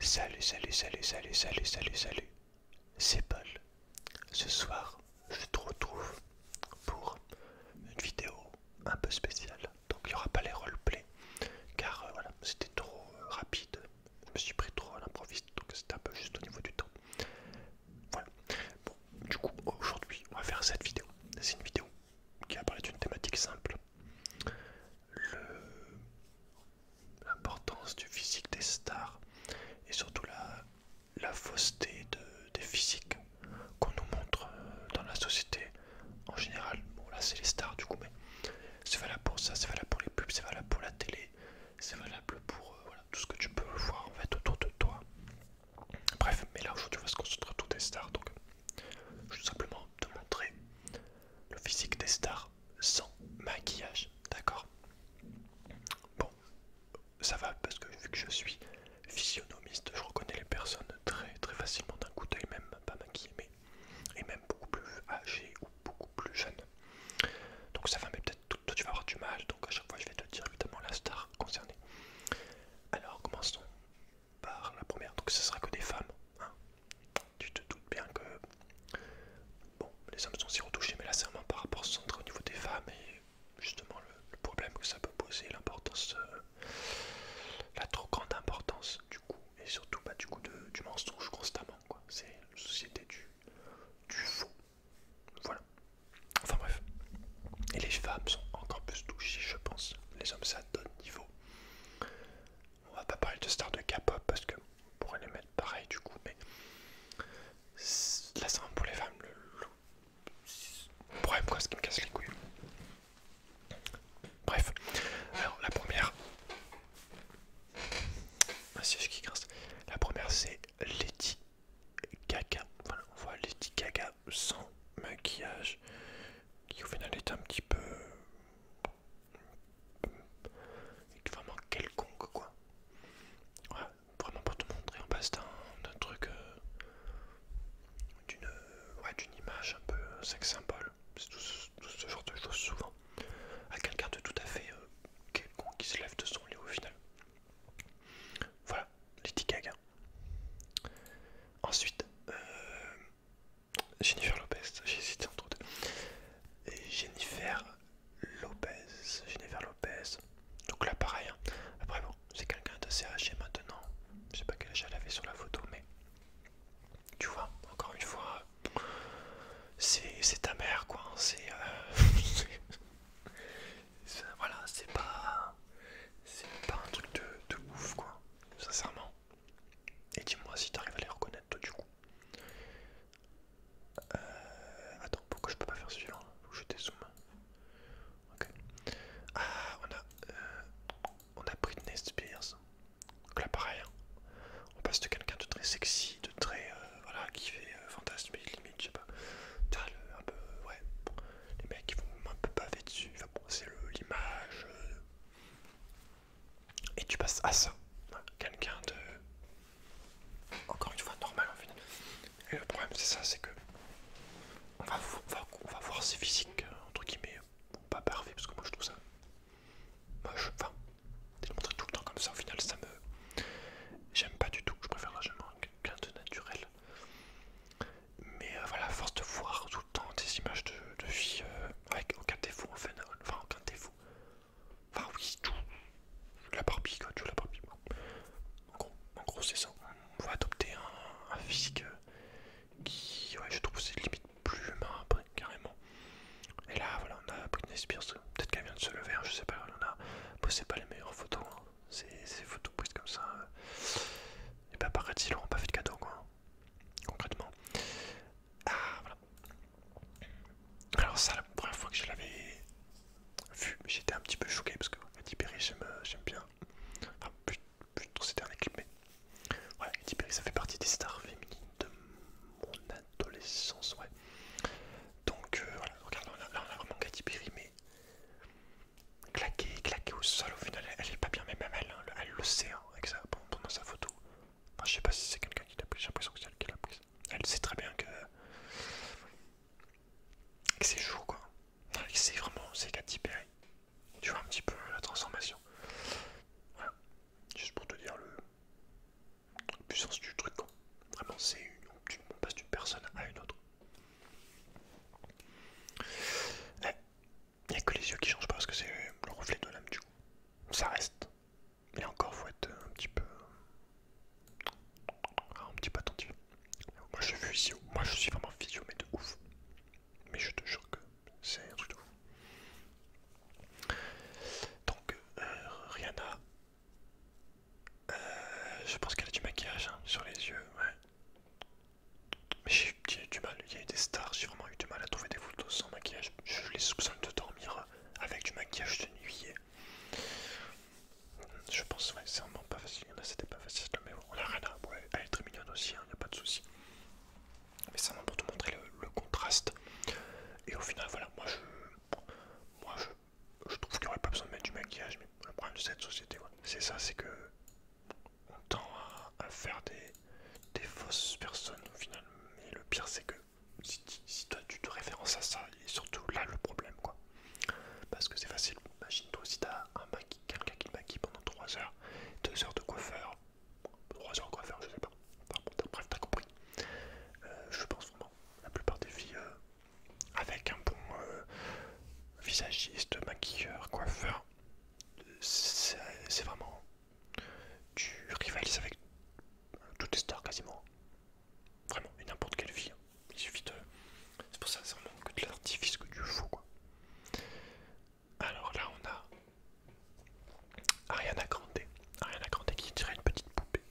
Salut, c'est Paul. Ce soir, je te retrouve pour une vidéo un peu spéciale. Donc il n'y aura pas les roleplays, car voilà, c'était trop rapide. Je me suis pris trop à l'improviste, donc c'était un peu juste au niveau du temps. Voilà. Bon, du coup, aujourd'hui, on va faire cette vidéo. C'est une vidéo qui va parler d'une thématique simple. L'importance du physique des stars et surtout la fausseté des physiques qu'on nous montre dans la société en général. Bon là c'est les stars du coup, mais c'est valable pour ça, c'est valable pour les pubs, c'est valable pour la télé, c'est valable pour voilà, tout ce que tu peux voir en fait autour de toi. Bref, mais là aujourd'hui on va se concentrer sur toutes les stars, donc je vais tout simplement te montrer le physique des stars sans maquillage, d'accord? Bon, ça va parce que vu que je suis physionomiste, je reconnais les personnes très facilement d'un coup d'œil, même pas maquillées, mais et même beaucoup plus âgées ou beaucoup plus jeunes. Donc ça va, mais peut-être toi tu vas avoir du mal, donc à chaque fois je vais te dire évidemment la star concernée. Alors commençons par la première, donc ce sera que des femmes, hein. Tu te doutes bien que bon, les hommes sont si retouchés, mais là c'est vraiment par rapport au niveau des femmes et justement le problème que ça peut poser, l'importance, la trop grande importance du coup, et surtout du coup du mensonge constamment quoi. C'est une société du faux. Voilà. Enfin bref. Et les femmes sont encore plus touchées, je pense. Les hommes, ça donne niveau. On va pas parler de stars de K-pop parce que on pourrait les mettre pareil du coup, mais là c'est vraiment pour les femmes le problème quoi, ce qui me casse les couilles. Bref, alors la première, un siège qui grince. La première c'est Lady Gaga. Voilà, on voit Lady Gaga sans maquillage, qui au final est un petit peu vraiment quelconque quoi. Ouais, vraiment pour te montrer en base d'un truc, d'une image un peu sex symbole. C'est tout ce genre de choses souvent à quelqu'un de tout à fait quelconque qui se lève de son lit au final. Voilà, Lady Gaga. Ensuite, Jennifer Lopez, j'ai hésité entre deux. Et Jennifer Lopez. Donc là pareil, hein. Après bon, c'est quelqu'un d'assez âgé maintenant. Je sais pas quel âge elle avait sur la photo, mais tu vois, encore une fois, c'est ta mère quoi. Voilà, c'est pas un truc de ouf quoi, sincèrement. Et dis-moi si t'arrives à les reconnaître toi du coup. Attends, pourquoi je peux pas faire suivant? Faut que je dézoome. Ok. Ah, on a Britney Spears. Donc là pareil, hein. On passe de quelqu'un de très sexy, de très voilà, qui fait fantasme limite, je sais pas. Un peu, ouais. Les mecs qui vont un peu baver dessus. Enfin bon, c'est l'image. Et tu passes à ça. Voilà, quelqu'un de encore une fois normal en final. Et le problème c'est ça, c'est que on va voir ces physiques entre guillemets, bon, pas parfait parce que moi je trouve ça moche. Enfin, de le montrer tout le temps comme ça au final ça me, j'aime pas du tout. Je préfère largement quelqu'un de naturel. Mais voilà, à force de voir tout le temps des images de filles avec aucun défaut en fait, enfin aucun défaut. Enfin oui, tout. La Barbie quoi, tu vois la Barbie. En gros c'est ça. On va adopter un physique qui, ouais, je trouve c'est limite plus humain après, carrément. Et là voilà, on a Britney Spears, peut-être qu'elle vient de se lever, hein, je sais pas, on a posé pas les meilleures photos, hein. Ces photos prises comme ça. Et bah paradis, ils leur ont pas fait de cadeau quoi, concrètement. Ah voilà. Alors ça, la première fois que je l'avais vu, j'étais un petit peu choqué parce que Katy Perry, j'aime bien. Enfin, plus trop ces derniers clips, mais ouais, Katy Perry, ça fait partie des stars féminines de mon adolescence, ouais. Donc voilà, regarde, là on a vraiment Katy Perry, mais claqué au sol, au final, elle est pas bien, mais même elle le sait, hein, avec ça, pendant sa photo. Enfin, je sais pas si c'est quelqu'un qui l'a pris, j'ai l'impression que c'est elle qui l'a prise. Elle sait très bien que c'est chaud quoi. C'est vraiment, c'est Katy Perry. Tu vois un petit peu la transformation. Voilà, juste pour te dire le puissance du truc, quoi. Vraiment, on passe d'une personne à une autre. Il n'y a que les yeux qui changent pas parce que c'est le reflet de l'âme du coup. Ça reste. Mais encore, faut être un petit peu attentif. Moi je suis physio, moi je suis vraiment physio, mais de ouf. Mais je te jure que c'est un truc de ouf. Donc Rihanna, je pense qu'elle a du maquillage hein, sur les yeux, ouais. Mais j'ai eu du mal, il y a eu des stars, j'ai vraiment eu du mal à trouver des photos sans maquillage. Je les soupçonne de dormir avec du maquillage de nuit. Je pense, ouais, c'est vraiment pas facile. Il y en a, c'était pas facile, mais bon, on a Rihanna, ouais, elle est très mignonne aussi, hein, y a pas de souci. Mais c'est vraiment pour te montrer le contraste. Et au final, voilà, je trouve qu'il n'y aurait pas besoin de mettre du maquillage, mais le problème de cette société, voilà, c'est ça, c'est que on tend à faire des fausses personnes au final. Mais le pire, c'est que si toi tu te références à ça, et surtout là le problème, quoi. Parce que c'est facile, imagine-toi si t'as quelqu'un qui te maquille pendant 3 heures, 2 heures de coiffeur, 3 heures de coiffeur, je sais pas. Enfin, bon, bref, t'as compris. Je pense vraiment, la plupart des filles, avec un bon visagiste, maquilleur, coiffeur, c'est vraiment. Tu rivalises avec toutes les stars quasiment. Vraiment, et n'importe quelle fille. Il suffit de. C'est pour ça, c'est vraiment que de l'artifice que tu fous, quoi. Alors là, on a Ariana Grande. Ariana Grande qui dirait une petite poupée.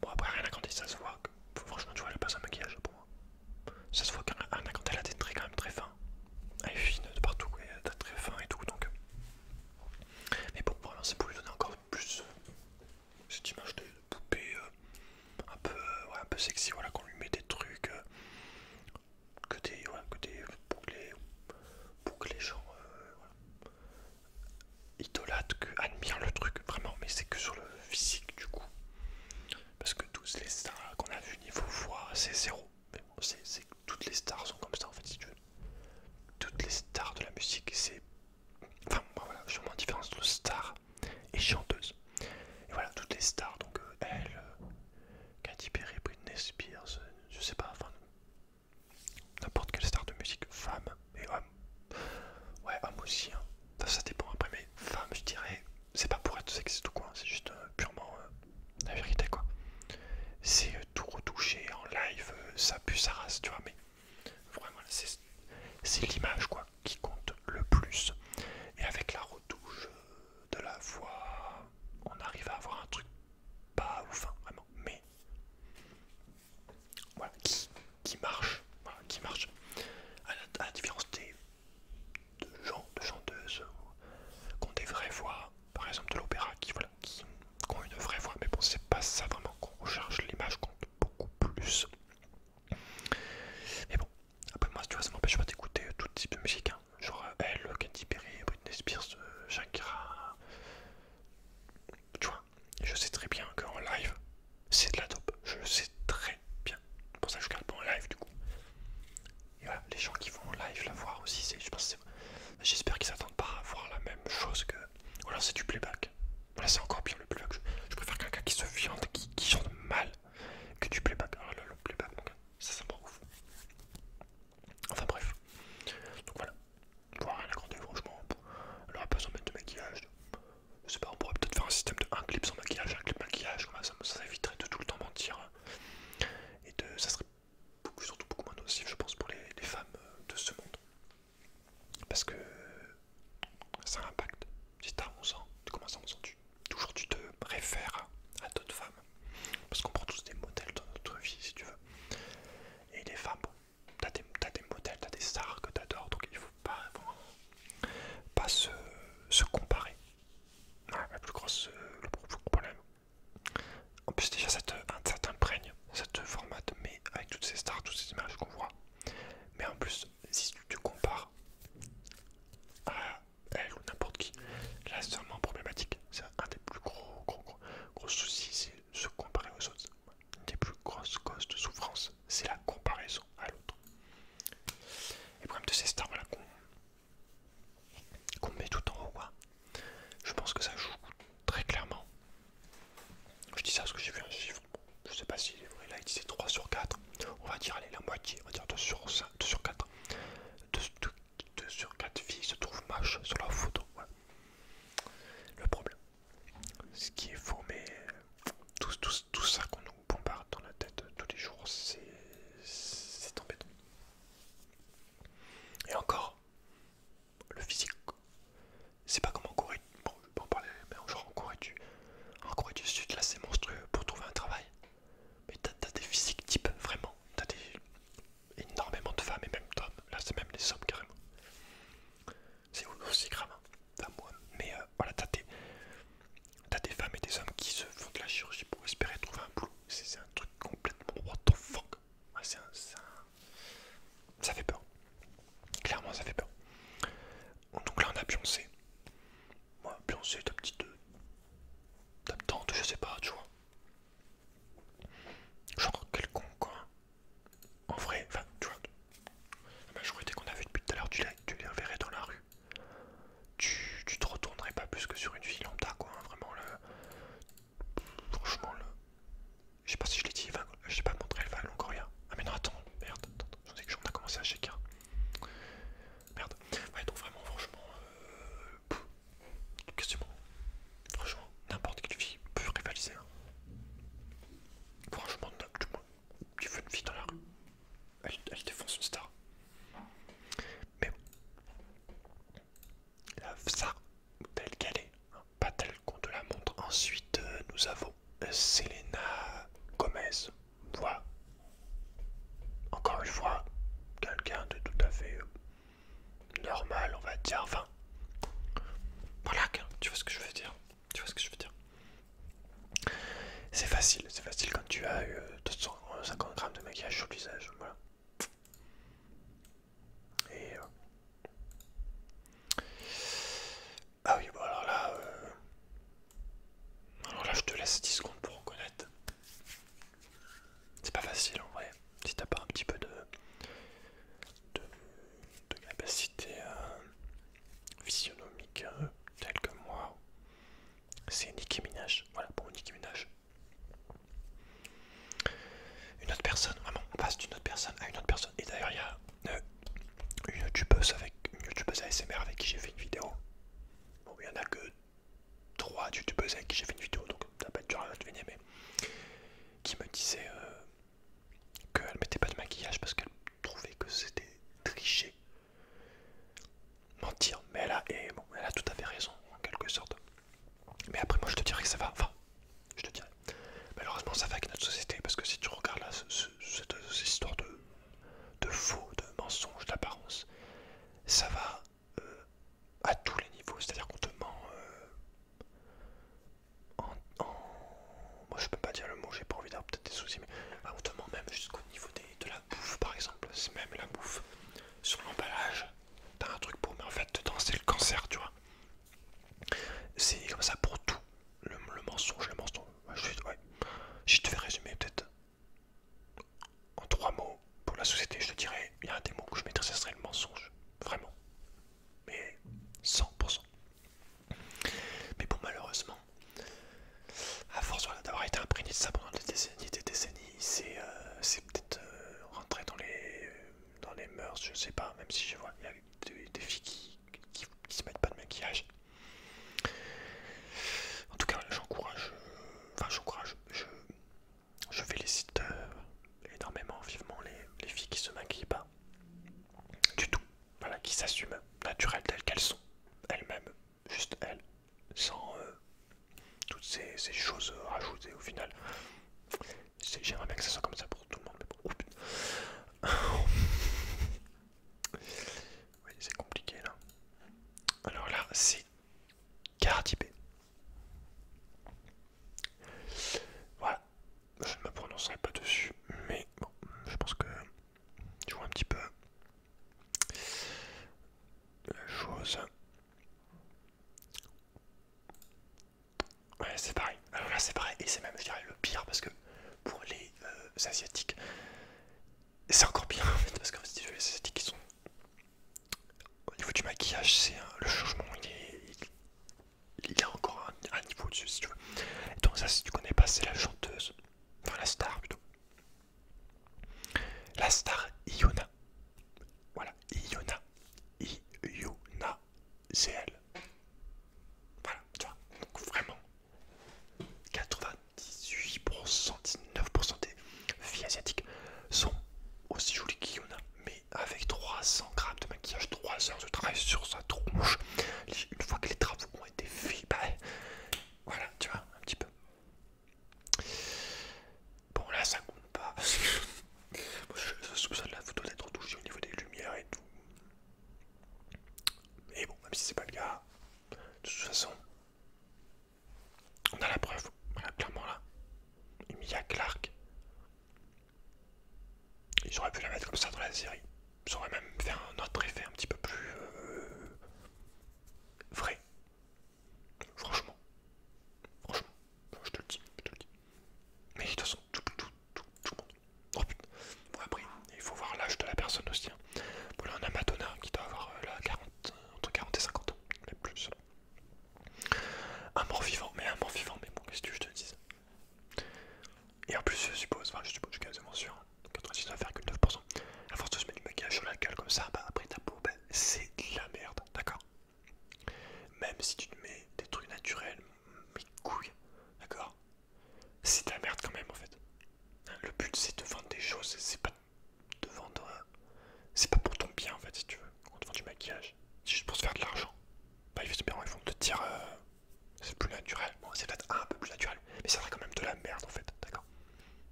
Bon, après, Ariana Grande, ça se voit que. Franchement, tu vois, elle a pas un maquillage pour moi. Ça se voit qu'Ariana Grande, elle a des traits quand même très fins. Elle est fine de partout, et elle a très fin et tout, donc. Mais bon, vraiment, c'est pour lui donner encore plus cette image de poupée ouais, un peu sexy, voilà, qu'on lui met des trucs, pour que les gens idolâtrent, admirent le truc, vraiment, mais c'est que sur le physique du coup. Parce que tous les stars qu'on a vu niveau voix, c'est zéro. Mais bon, toutes les stars sont comme ça en fait, si tu veux. Toutes les stars de la musique, c'est. Enfin, moi, voilà, je suis en différence entre star et chanteuse. Et voilà, toutes les stars, donc elle, Katy Perry, Britney Spears, je sais pas, enfin, n'importe quelle star de musique, femme et homme. Ouais, homme aussi, hein. Ça dépend après, mais femme, je dirais, c'est pas pour être sexiste ou quoi, c'est juste purement la vérité, quoi. C'est tout retouché en live, ça pue sa race, tu vois, mais vraiment, c'est l'image, quoi, qui compte le plus. Et avec la retouche de la voix, on arrive à avoir un truc pas ouf, hein, vraiment, mais voilà, qui marche, voilà, qui marche. À la différence de chanteuses qui ont des vraies voix, par exemple de l'opéra, qui ont une vraie voix, mais bon, c'est pas ça vraiment qu'on recherche, l'image compte beaucoup plus. Mais bon, après moi, tu vois, ça m'empêche pas d'écouter tout type de musique. sais pas, tu vois. Genre quelconque quoi. En vrai, enfin, tu vois, la majorité qu'on a vu depuis tout à l'heure, tu les reverrais dans la rue. Tu te retournerais pas plus que sur une fille lambda quoi, hein, vraiment là. Franchement là. Je sais pas si je l'ai dit, je sais pas montré le Val Longoria. Ah mais non attends, merde, attends, j'en sais que j'en ai commencé à checker. Merde. Ouais donc vraiment franchement quasiment. Franchement, n'importe quelle fille peut rivaliser. Hein. Franchement, tu veux une fille dans la rue. Elle défonce une star. Mais bon, la star telle qu'elle est, hein, pas telle qu'on te la montre. Ensuite, nous avons Selena Gomez. Voilà. Encore une fois, quelqu'un de tout à fait normal, on va dire. Enfin, voilà, tu vois ce que je veux dire. Tu vois ce que je veux dire. C'est facile quand tu as 250 grammes de maquillage sur le visage. Voilà. Et ah oui, bon alors là je te laisse 10 secondes pour reconnaître. C'est pas facile en vrai. Si t'as pas un petit peu de capacité physionomique telle que moi, c'est Nicki Minaj. Voilà, pour Nicki Minaj. Une autre personne, vraiment, on passe d'une autre personne à une autre personne. Et d'ailleurs, il y a une youtubeuse ASMR avec qui j'ai fait une vidéo. Bon, il y en a que 3 youtubeuses avec qui j'ai fait une vidéo, donc ça va pas être dur à deviner, mais qui me disait qu'elle mettait pas de maquillage parce qu'elle trouvait que c'était tricher, mentir. Mais elle a tout à fait raison en quelque sorte. Mais après, moi je te dirais que ça va. Enfin, je te dirais. Malheureusement, ça va avec notre société parce que si tu regardes là, cette histoire de faux, de mensonges, d'apparence, ça va à tous les niveaux. C'est-à-dire qu'on te ment moi je peux pas dire le mot, j'ai pas envie d'avoir peut-être des soucis, mais on te ment même jusqu'au niveau de la bouffe par exemple. C'est même la bouffe. Sur l'emballage, t'as un truc pour, mais en fait dedans c'est le cancer, tu vois. C'est comme ça pour tout. Le mensonge, le mensonge. Ouais. Si je devais résumer peut-être en 3 mots pour la société, je te dirais, il y a un des mots que je mettrais, ce serait le mensonge. Vraiment. Mais 100%. Mais bon, malheureusement, à force d'avoir été imprégné de ça pendant des décennies, c'est peut-être rentré dans les mœurs, je sais pas, même si je vois, il y a des filles qui se mettent pas de maquillage. En tout cas, je félicite énormément, vivement les filles qui se maquillent pas du tout, voilà, qui s'assument naturelles telles qu'elles sont, elles-mêmes, juste elles, sans toutes ces choses rajoutées au final. J'aimerais bien que ça soit comme ça pour tout le monde, mais bon. Oui, c'est compliqué là. Alors là, c'est Cardi B. Voilà, je ne me prononcerai pas dessus, mais bon, je pense que tu vois un petit peu la chose. Ouais, c'est pareil. Alors là, c'est pareil, et c'est même, je dirais, le pire parce que pour les asiatiques, c'est encore pire en fait, parce que si tu veux, les asiatiques, ils sont au niveau du maquillage, c'est le changement, il a encore un niveau dessus si tu veux. Donc ça, si tu connais pas, c'est la chanteuse, enfin la star plutôt, la star Iona. Voilà, Iona, c'est elle. Voilà, tu vois, donc vraiment 98%, 19% des filles asiatiques sont aussi jolies qu'Iona, mais avec 300 grammes de maquillage, 3 heures de travail sur sa tronche. Une fois que les travaux ont été faits, bah voilà, tu vois, un petit peu. Bon, là ça compte pas parce que moi, je soupçonne la photo d'être touchée au niveau des lumières et tout. Mais bon, même si c'est pas le cas, de toute façon, on a la preuve. Voilà, clairement là. Emilia Clarke. Ils auraient pu la mettre comme ça dans la série. Ils auraient même fait un autre effet un petit peu plus vrai. Franchement, je te le dis.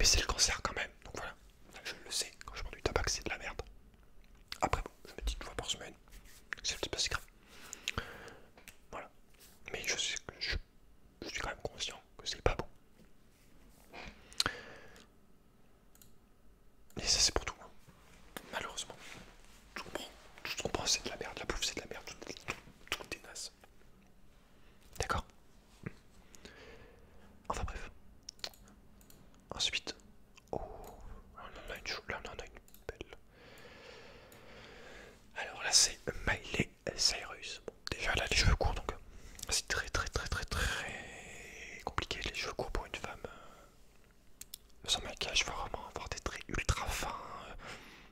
Mais c'est le cancer quand même, donc voilà. Je le sais, quand je prends du tabac, c'est de la merde. Après, bon, je me dis 2 fois par semaine, c'est pas si grave. Voilà. Mais je sais que je suis quand même conscient que c'est pas bon. Et ça, c'est pour tout, hein. Malheureusement. Tout ce qu'on prend, c'est de la merde. La bouffe, c'est de la merde. Tout est naze. D'accord. Enfin bref. Ensuite. Oh, là on en a une belle. Alors là, c'est Miley Cyrus. Bon, déjà, là, les cheveux courts, donc c'est très compliqué. Les cheveux courts pour une femme. Sans maquillage, il faut vraiment avoir des traits ultra fins.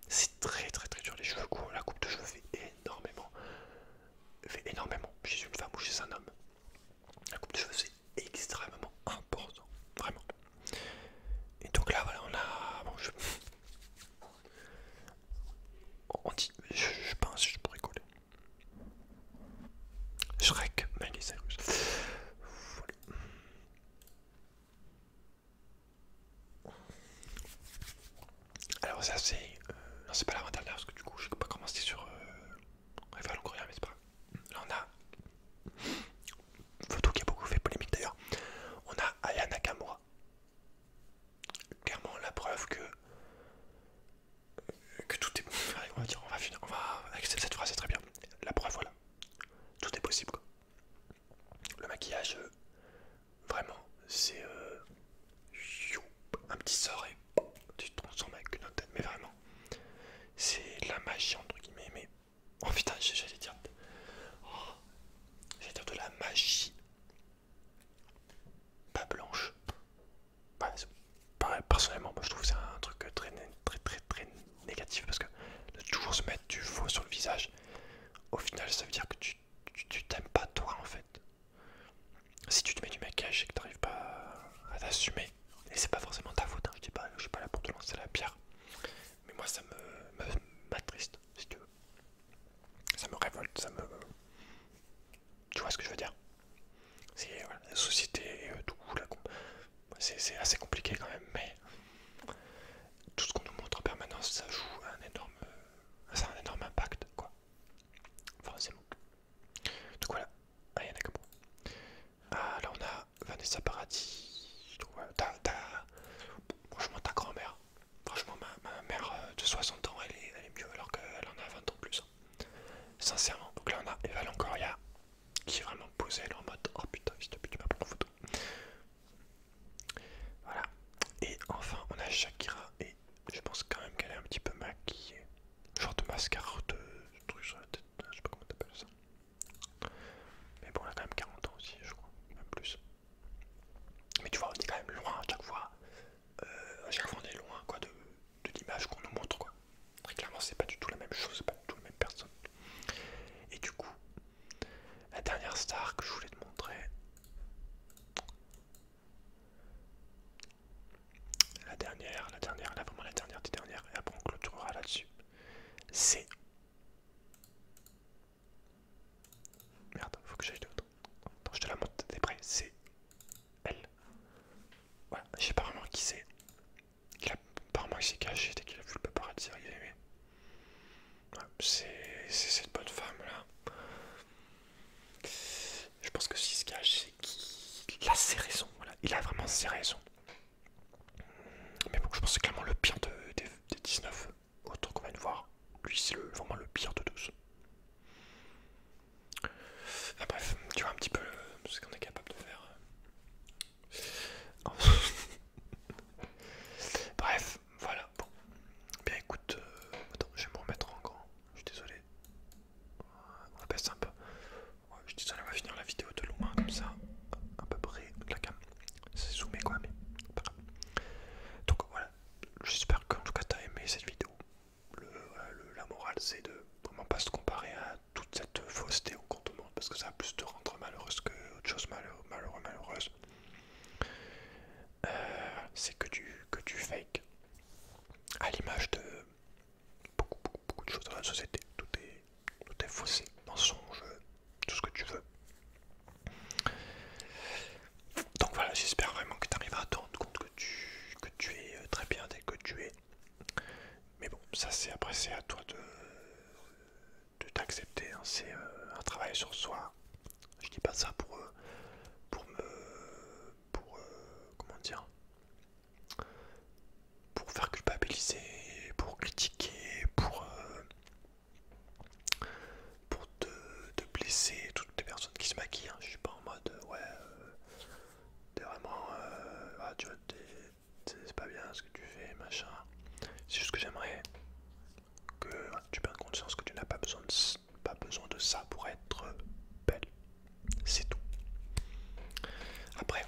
C'est très dur. Les cheveux courts, la coupe de cheveux fait énormément. Chez une femme ou chez un homme. La coupe de cheveux, c'est extrêmement important. Vraiment. Et donc là, voilà, on a. Bon, on dit. Je pense, je pourrais coller. Shrek, Miley Cyrus. Voilà. Alors, ça, c'est. Non, c'est pas l'avant-dernière parce que du coup, je sais pas comment c'était sur. Rival en coréen, mais c'est pas grave. Là, on a. Photo qui a beaucoup fait polémique d'ailleurs. On a Aya Nakamura. Clairement, la preuve que tout est. Allez, on va dire, on va. Avec cette phrase, c'est très bien. La preuve, voilà. Tout est possible, quoi. Le maquillage, vraiment, c'est. Un petit sort et tu te transformes avec une autre tête, mais vraiment. C'est la magie, entre guillemets, mais. Oh putain, j'allais dire. Oh, j'allais dire de la magie. Pas blanche. Ouais, personnellement, moi je trouve que c'est un truc très négatif parce que de toujours se mettre du faux sur le visage, au final ça veut dire que tu t'aimes pas toi en fait. Si tu te mets du maquillage et que t'arrives pas à t'assumer, et c'est pas forcément ta faute, hein, je suis pas là pour te lancer la pierre, mais moi ça m'attriste si tu veux. Ça me révolte, tu vois ce que je veux dire. C'est voilà, la société, tout, c'est assez compliqué quand même, mais tout ce qu'on nous montre en permanence, ça joue ça a un énorme impact, quoi. Forcément. Donc voilà, Aya Nakamura. Ah, là on a Vanessa Paradis. Donc voilà, franchement ta grand-mère. Franchement ma mère de 60 ans, elle est mieux alors qu'elle en a 20 ans plus, hein. Sincèrement. Donc là on a Eva Longoria qui est vraiment posée, elle est en mode oh putain, s'il te plaît, tu m'as pris en photo. Voilà. Et enfin on a Shakira et je pense quand même qu'elle est un petit peu maquillée. Genre de mascara de truc sur la tête, je sais pas comment t'appelles ça. Mais bon, elle a quand même 40 ans aussi, je crois, même plus. Mais tu vois, on est quand même loin à chaque fois. À chaque fois, on est loin quoi, de l'image qu'on nous montre, quoi. Très clairement, c'est pas du tout la même chose, c'est pas du tout la même personne. Et du coup, la dernière star que je voulais te montrer, là vraiment la dernière des dernières, et après on clôturera là-dessus, c'est. Merde, faut que j'aille de l'autre. Attends, je te la montre, t'es prêt? C'est elle. Voilà, je sais pas vraiment qui c'est. Apparemment il s'est caché dès qu'il a vu le paparazzi arriver, mais. Ouais, c'est cette bonne femme là. Je pense que s'il se cache, c'est qu'il a ses raisons. Voilà, il a vraiment ses raisons. Mais bon, je pense que c'est clairement le pire des 19 autres qu'on va voir. Lui, c'est vraiment le pire de tous. Enfin, bref, tu vois un petit peu ce qu'on est capable de faire. Bref, voilà. Bon, bien écoute, attends, je vais me remettre en grand. Je suis désolé. On va baisser un peu. Ouais, je suis désolé, on va finir la vidéo de loin comme ça, à peu près de la cam. C'est zoomé quoi, mais pas grave. Donc voilà, j'espère qu'en tout cas t'as aimé cette vidéo. La morale, c'est de vraiment pas se comparer à toute cette fausseté qu'on te montre parce que ça va plus te rendre malheureuse que autre chose malheureuse. C'est que du fake à l'image de beaucoup de choses dans la société. Tout est faussé, mensonge, tout ce que tu veux. Donc voilà, j'espère vraiment que tu arriveras à te rendre compte que tu es l'utiliser pour critiquer, pour te blesser, toutes les personnes qui se maquillent. Hein. Je suis pas en mode ouais, t'es vraiment, ah, tu vois, c'est pas bien ce que tu fais, machin. C'est juste que j'aimerais que tu prennes conscience que tu n'as pas besoin de ça pour être belle. C'est tout. Après,